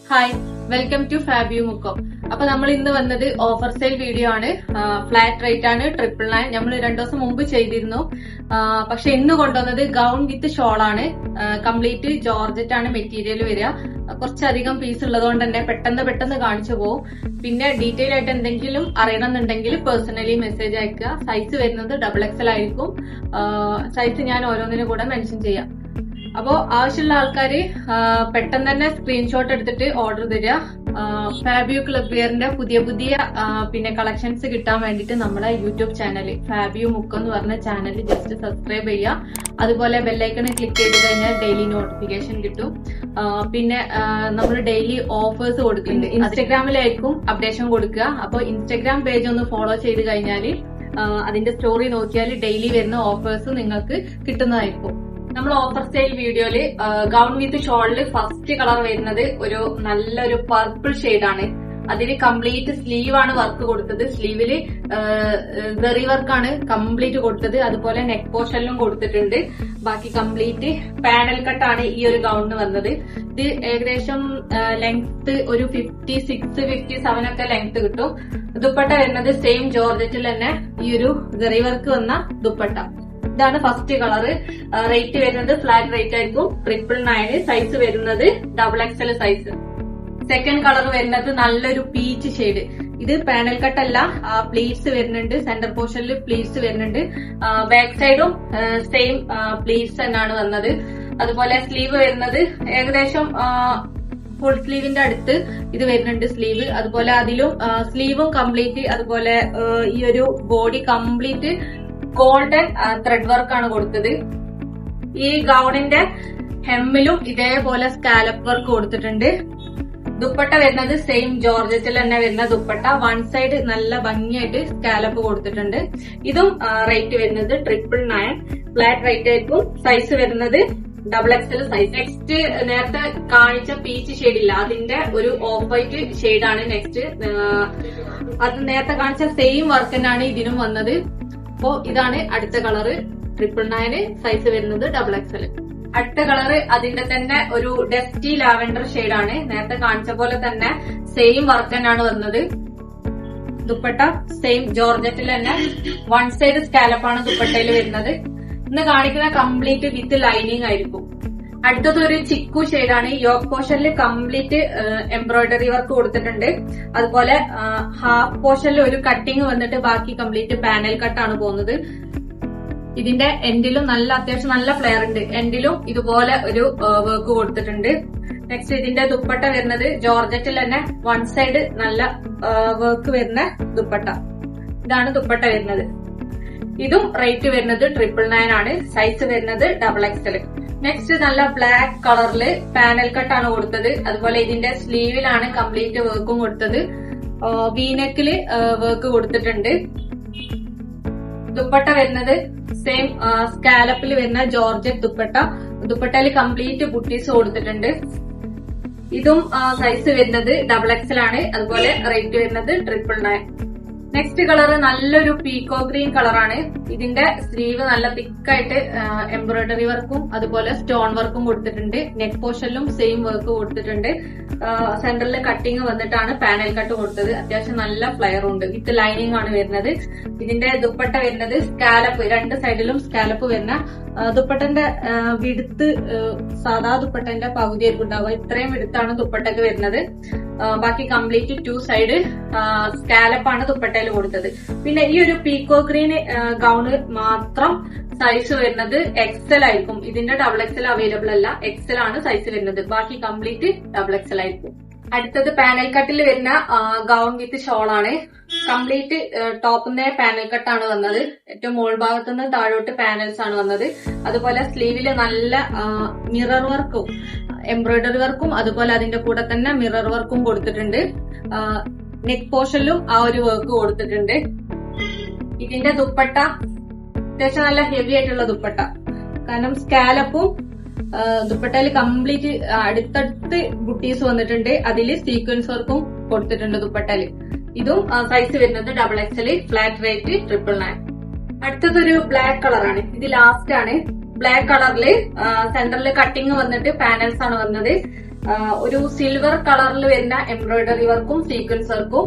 Hi, welcome to ഫാബിയു മുക്കം. അപ്പൊ നമ്മൾ ഇന്ന് വന്നത് ഓഫർ സെയിൽ വീഡിയോ ആണ്. ഫ്ലാറ്റ് റേറ്റ് ആണ് 999. നമ്മൾ 2 ദിവസം മുമ്പ് ചെയ്തിരുന്നു. പക്ഷെ ഇന്ന് കൊണ്ടുവന്നത് ഗൗൺ വിത്ത് ഷോൾ ആണ്. കംപ്ലീറ്റ് ജോർജറ്റ് ആണ് മെറ്റീരിയൽ വരിക. കുറച്ചധികം പീസ് ഉള്ളതുകൊണ്ട് തന്നെ പെട്ടെന്ന് കാണിച്ചു പോകും. പിന്നെ ഡീറ്റെയിൽ ആയിട്ട് എന്തെങ്കിലും അറിയണമെന്നുണ്ടെങ്കിൽ പേഴ്സണലി മെസ്സേജ് അയക്കുക. സൈസ് വരുന്നത് XXL ആയിരിക്കും. സൈസ് ഞാൻ ഓരോന്നിനും കൂടെ മെൻഷൻ ചെയ്യാം. അപ്പോ ആവശ്യമുള്ള ആൾക്കാര് പെട്ടെന്ന് തന്നെ സ്ക്രീൻഷോട്ട് എടുത്തിട്ട് ഓർഡർ തരിക. ഫാബിയു ക്ലബ് വെയറിന്റെ പുതിയ പിന്നെ കളക്ഷൻസ് കിട്ടാൻ വേണ്ടിയിട്ട് നമ്മളെ യൂട്യൂബ് ചാനൽ ഫാബിയു മുക്കം എന്ന് പറഞ്ഞ ചാനൽ ജസ്റ്റ് സബ്സ്ക്രൈബ് ചെയ്യുക. അതുപോലെ ബെല്ലൈക്കൺ ക്ലിക്ക് ചെയ്ത് കഴിഞ്ഞാൽ ഡെയിലി നോട്ടിഫിക്കേഷൻ കിട്ടും. പിന്നെ നമ്മൾ ഡെയിലി ഓഫേഴ്സ് കൊടുക്കുന്നുണ്ട്. ഇൻസ്റ്റഗ്രാമിലായിരിക്കും അപ്ഡേഷൻ കൊടുക്കുക. അപ്പോൾ ഇൻസ്റ്റഗ്രാം പേജ് ഒന്ന് ഫോളോ ചെയ്ത് കഴിഞ്ഞാൽ അതിന്റെ സ്റ്റോറി നോക്കിയാൽ ഡെയിലി വരുന്ന ഓഫേഴ്സ് നിങ്ങൾക്ക് കിട്ടുന്നതായിരിക്കും. നമ്മൾ ഓഫർ സെയിൽ വീഡിയോയില് ഗൗൺ വിത്ത് ഷോളില് ഫസ്റ്റ് കളർ വരുന്നത് ഒരു നല്ലൊരു പർപ്പിൾ ഷെയ്ഡാണ്. അതിന് കംപ്ലീറ്റ് സ്ലീവ് ആണ് വർക്ക് കൊടുത്തത്. സ്ലീവില് വെറി വർക്കാണ് കംപ്ലീറ്റ് കൊടുത്തത്. അതുപോലെ നെക്ക് പോർഷനിലും കൊടുത്തിട്ടുണ്ട്. ബാക്കി കംപ്ലീറ്റ് പാനൽ കട്ടാണ് ഈ ഒരു ഗൗണിന് വന്നത്. ഇത് ഏകദേശം ലെങ്ത് ഒരു 56-57 ഒക്കെ ലെങ്ത് കിട്ടും. ദുപ്പട്ട വരുന്നത് സെയിം ജോർജറ്റിൽ തന്നെ ഈ ഒരു വെറി വർക്ക് വന്ന ദുപ്പട്ട. ഇതാണ് ഫസ്റ്റ് കളറ്. റേറ്റ് വരുന്നത് ഫ്ലാറ്റ് റേറ്റ് ആയിരിക്കും 999. സൈസ് വരുന്നത് XXL സൈസ്. സെക്കൻഡ് കളർ വരുന്നത് നല്ലൊരു പീച്ച് ഷെയ്ഡ്. ഇത് പാനൽ കട്ടല്ല, പ്ലീറ്റ്സ് വരുന്നുണ്ട്. സെന്റർ പോർഷനിൽ പ്ലീറ്റ്സ് വരുന്നുണ്ട്. ബാക്ക് സൈഡും സെയിം പ്ലീറ്റ്സ് തന്നെയാണ് വന്നത്. അതുപോലെ സ്ലീവ് വരുന്നത് ഏകദേശം ഫുൾ സ്ലീവിന്റെ അടുത്ത് ഇത് വരുന്നുണ്ട് സ്ലീവ്. അതുപോലെ അതിലും സ്ലീവും കംപ്ലീറ്റ്, അതുപോലെ ഈ ഒരു ബോഡി കംപ്ലീറ്റ് ഗോൾഡൻ ത്രെഡ് വർക്കാണ് കൊടുത്തത്. ഈ ഗൗണിന്റെ ഹെമ്മിലും ഇതേപോലെ സ്കാലപ്പ് വർക്ക് കൊടുത്തിട്ടുണ്ട്. ദുപ്പട്ട വരുന്നത് സെയിം ജോർജറ്റിൽ തന്നെ വരുന്ന ദുപ്പട്ട. വൺ സൈഡ് നല്ല ഭംഗിയായിട്ട് സ്കാലപ്പ് കൊടുത്തിട്ടുണ്ട്. ഇതും റേറ്റ് വരുന്നത് 999. ഫ്ലാറ്റ് റേറ്റ് ആയിരിക്കും. സൈസ് വരുന്നത് XXL സൈസ്. നെക്സ്റ്റ് നേരത്തെ കാണിച്ച പീച്ച് ഷെയ്ഡ് ഇല്ല, അതിന്റെ ഒരു ഓഫ് വൈറ്റ് ഷെയ്ഡാണ് നെക്സ്റ്റ്. അത് നേരത്തെ കാണിച്ച സെയിം വർക്ക് തന്നെയാണ് ഇതിനും വന്നത്. അപ്പോ ഇതാണ് അടുത്ത കളറ് 999. സൈസ് വരുന്നത് XXL. അടുത്ത കളറ് അതിന്റെ തന്നെ ഒരു ഡസ്റ്റി ലാവൻഡർ ഷെയ്ഡാണ്. നേരത്തെ കാണിച്ച പോലെ തന്നെ സെയിം വർക്ക് തന്നെയാണ് വന്നത്. ദുപ്പട്ട സെയിം ജോർജറ്റിൽ തന്നെ വൺ സൈഡ് സ്കാലപ്പാണ് ദുപ്പട്ടയിൽ വരുന്നത്. ഇന്ന് കാണിക്കുന്ന കംപ്ലീറ്റ് വിത്ത് ലൈനിങ് ആയിരിക്കും. അടുത്തത് ഒരു ചിക്കു ഷെയ്ഡാണ്. യോക്ക് പോർഷനിൽ കംപ്ലീറ്റ് എംബ്രോയിഡറി വർക്ക് കൊടുത്തിട്ടുണ്ട്. അതുപോലെ ഹാഫ് പോർഷനിൽ ഒരു കട്ടിങ് വന്നിട്ട് ബാക്കി കംപ്ലീറ്റ് പാനൽ കട്ടാണ് പോകുന്നത്. ഇതിന്റെ എൻഡിലും അത്യാവശ്യം നല്ല ഫ്ലെയർ ഉണ്ട്. എൻഡിലും ഇതുപോലെ ഒരു വർക്ക് കൊടുത്തിട്ടുണ്ട്. നെക്സ്റ്റ് ഇതിന്റെ ദുപ്പട്ട വരുന്നത് ജോർജറ്റിൽ തന്നെ വൺ സൈഡ് നല്ല വർക്ക് വരുന്ന ദുപ്പട്ട. ഇതാണ് ദുപ്പട്ട വരുന്നത്. ഇതും റേറ്റ് വരുന്നത് 999 ആണ്. സൈസ് വരുന്നത് XXL. നെക്സ്റ്റ് നല്ല ബ്ലാക്ക് കളറില് പാനൽ കട്ടാണ് കൊടുത്തത്. അതുപോലെ ഇതിന്റെ സ്ലീവിലാണ് കംപ്ലീറ്റ് വർക്കും കൊടുത്തത്. വീനെക്കില് വർക്ക് കൊടുത്തിട്ടുണ്ട്. ദുപ്പട്ട വരുന്നത് സെയിം സ്കാലപ്പിൽ വരുന്ന ജോർജറ്റ് ദുപ്പട്ട. ദുപ്പട്ടയിൽ കംപ്ലീറ്റ് ബുട്ടീസ് കൊടുത്തിട്ടുണ്ട്. ഇതും സൈസ് വരുന്നത് XXL ആണ്. അതുപോലെ റേറ്റ് വരുന്നത് 999. നെക്സ്റ്റ് കളർ നല്ലൊരു പീക്കോ ഗ്രീൻ കളറാണ്. ഇതിന്റെ സ്ലീവ് നല്ല തിക്കായിട്ട് എംബ്രോയിഡറി വർക്കും അതുപോലെ സ്റ്റോൺ വർക്കും കൊടുത്തിട്ടുണ്ട്. നെക്ക് പോർഷനിലും സെയിം വർക്ക് കൊടുത്തിട്ടുണ്ട്. സെന്ററിൽ കട്ടിങ് വന്നിട്ടാണ് പാനൽ കട്ട് കൊടുത്തത്. അത്യാവശ്യം നല്ല ഫ്ലെയർ ഉണ്ട്. വിത്ത് ലൈനിങ് ആണ് വരുന്നത്. ഇതിന്റെ ദുപ്പട്ട വരുന്നത് സ്കാലപ്പ്, രണ്ട് സൈഡിലും സ്കാലപ്പ് വരുന്ന ദുപ്പട്ടന്റെ വിടുത്ത് സാധാ ദുപ്പട്ടന്റെ പകുതി ആയിരിക്കും ഉണ്ടാവുക. ഇത്രയും വിടുത്താണ് ദുപ്പട്ടക്ക് വരുന്നത്. ബാക്കി കംപ്ലീറ്റ് 2 സൈഡ് സ്കാലപ്പാണ് ദുപ്പട്ടയിൽ കൊടുത്തത്. പിന്നെ ഈ ഒരു പീക്കോ ഗ്രീൻ ഗൗണ് മാത്രം സൈസ് വരുന്നത് XL ആയിരിക്കും. ഇതിന്റെ XXL അവൈലബിൾ അല്ല. XL ആണ് സൈസ് വരുന്നത്. ബാക്കി കംപ്ലീറ്റ് XXL ആയിരിക്കും. അടുത്തത് പാനൽ കട്ടിൽ വരുന്ന ഗൗൺ വിത്ത് ഷോൾ ആണ്. കംപ്ലീറ്റ് ടോപ്പിന്റെ പാനൽ കട്ടാണ് വന്നത്. ഏറ്റവും മുകൾ ഭാഗത്തുനിന്ന് താഴോട്ട് പാനൽസ് ആണ് വന്നത്. അതുപോലെ സ്ലീവില് നല്ല മിറർ വർക്കും എംബ്രോയിഡറി വർക്കും അതുപോലെ അതിന്റെ കൂടെ തന്നെ മിറർ വർക്കും കൊടുത്തിട്ടുണ്ട്. നെക്ക് പോർഷനിലും ആ ഒരു വർക്ക് കൊടുത്തിട്ടുണ്ട്. ഇതിന്റെ ദുപ്പട്ട അത്യാവശ്യം നല്ല ഹെവി ആയിട്ടുള്ള ദുപ്പട്ട. കാരണം സ്കാലപ്പും ദുപ്പട്ടയിൽ കംപ്ലീറ്റ് അടുത്തടുത്ത് ബുട്ടീസ് വന്നിട്ടുണ്ട്. അതിൽ സീക്വൻസ് വർക്കും കൊടുത്തിട്ടുണ്ട് ദുപ്പട്ടയില്. ഇതും സൈസ് വരുന്നത് XXL. Flat rate 999. അടുത്തതൊരു ബ്ലാക്ക് കളറാണ്. ഇത് ലാസ്റ്റ് ആണ്. ബ്ലാക്ക് കളറില് സെന്ററിൽ കട്ടിങ് വന്നിട്ട് പാനൽസ് ആണ് വന്നത്. ഒരു സിൽവർ കളറിൽ വരുന്ന എംബ്രോയിഡറി വർക്കും സീക്വൻസ് വർക്കും,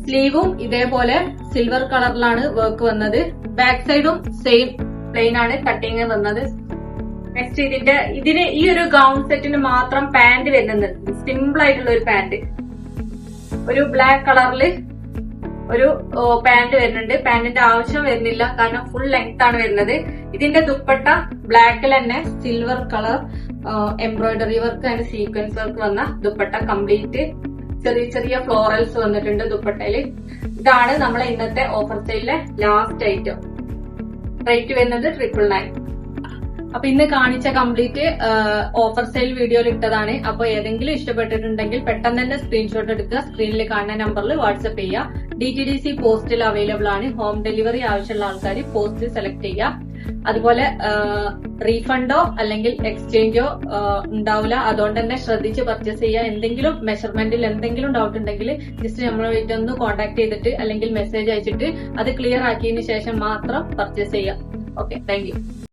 സ്ലീവും ഇതേപോലെ സിൽവർ കളറിലാണ് വർക്ക് വന്നത്. ബാക്ക് സൈഡും സെയിം പ്ലെയിൻ ആണ് കട്ടിങ് വന്നത്. നെക്സ്റ്റ് ഇതിന് ഈ ഒരു ഗൗൺ സെറ്റിന് മാത്രം പാന്റ് വരുന്നത്, സിമ്പിൾ ആയിട്ടുള്ള ഒരു പാന്റ്, ഒരു ബ്ലാക്ക് കളറിൽ ഒരു പാന്റ് വരുന്നുണ്ട്. പാന്റിന്റെ ആവശ്യം വരുന്നില്ല, കാരണം ഫുൾ ലെങ്ത് ആണ് വരുന്നത്. ഇതിന്റെ ദുപ്പട്ട ബ്ലാക്കിൽ തന്നെ silver colour embroidery work and sequence work വന്ന ദുപ്പട്ട, കംപ്ലീറ്റ് ചെറിയ ചെറിയ ഫ്ലോറൽസ് വന്നിട്ടുണ്ട് ദുപ്പട്ടയില്. ഇതാണ് നമ്മളെ ഇന്നത്തെ ഓഫർ സെയിലിലെ ലാസ്റ്റ് ഐറ്റം. റേറ്റ് വരുന്നത് 999. അപ്പൊ ഇന്ന് കാണിച്ച കംപ്ലീറ്റ് ഓഫർ സെയിൽ വീഡിയോയിൽ ഇട്ടതാണ്. അപ്പൊ ഏതെങ്കിലും ഇഷ്ടപ്പെട്ടിട്ടുണ്ടെങ്കിൽ പെട്ടെന്ന് തന്നെ സ്ക്രീൻഷോട്ട് എടുക്കുക, സ്ക്രീനിൽ കാണുന്ന നമ്പറിൽ വാട്സ്ആപ്പ് ചെയ്യുക. DTDC പോസ്റ്റിൽ അവൈലബിൾ ആണ്. ഹോം ഡെലിവറി ആവശ്യമുള്ള ആൾക്കാർ പോസ്റ്റ് സെലക്ട് ചെയ്യുക. അതുപോലെ റീഫണ്ടോ അല്ലെങ്കിൽ എക്സ്ചേഞ്ചോ ഉണ്ടാവില്ല, അതുകൊണ്ട് തന്നെ ശ്രദ്ധിച്ച് പർച്ചേസ് ചെയ്യുക. എന്തെങ്കിലും മെഷർമെന്റിൽ എന്തെങ്കിലും ഡൗട്ട് ഉണ്ടെങ്കിൽ ജസ്റ്റ് നമ്മളുമായിട്ട് ഒന്ന് കോൺടാക്ട് ചെയ്തിട്ട് അല്ലെങ്കിൽ മെസ്സേജ് അയച്ചിട്ട് അത് ക്ലിയർ ആക്കിയതിനു ശേഷം മാത്രം പർച്ചേസ് ചെയ്യുക. Okay, thank you.